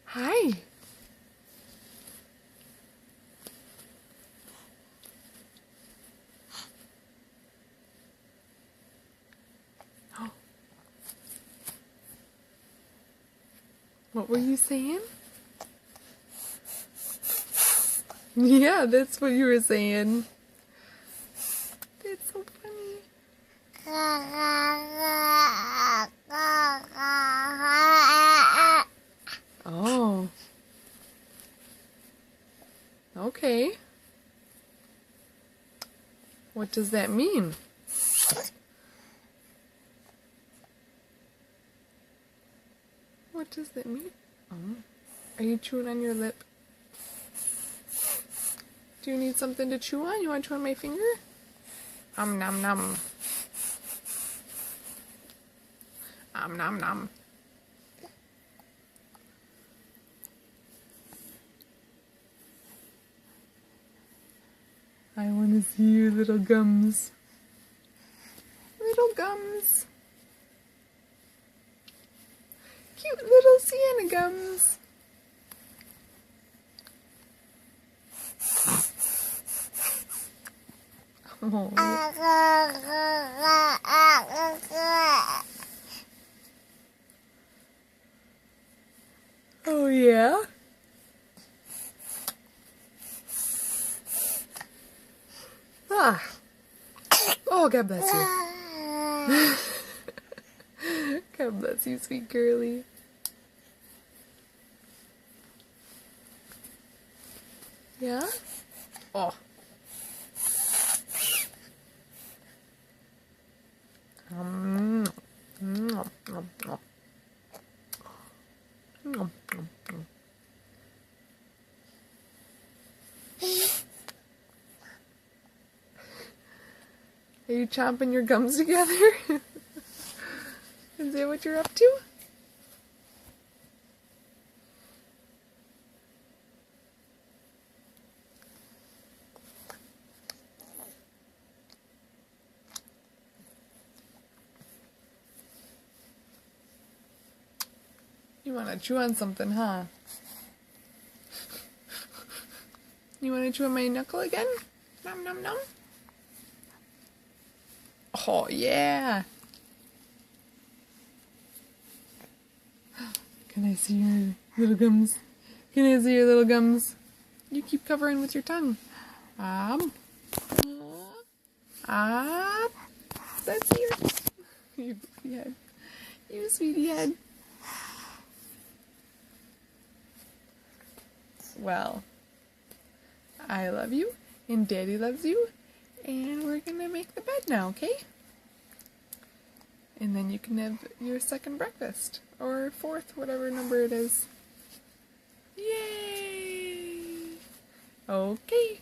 Hi. Oh. What were you saying? Yeah, that's what you were saying. That's so funny. Oh. Okay. What does that mean? What does that mean? Oh. Are you chewing on your lip? Do you need something to chew on? You want to chew on my finger? Nom nom. Nom nom. I want to see your little gums. Little gums. Cute little Sienna gums. Oh. Oh yeah? Ah. Oh, God bless you. God bless you, sweet girly. Yeah? Oh. Nom, nom, nom. Nom, nom, nom. Are you chomping your gums together? Is that what you're up to? You want to chew on something, huh? You want to chew on my knuckle again? Nom nom nom. Oh, yeah. Can I see your little gums? Can I see your little gums? You keep covering with your tongue. That's here. You sweetie head. You sweetie head. Well, I love you, and Daddy loves you, and we're gonna make the bed now, okay? And then you can have your second breakfast, or fourth, whatever number it is. Yay! Okay.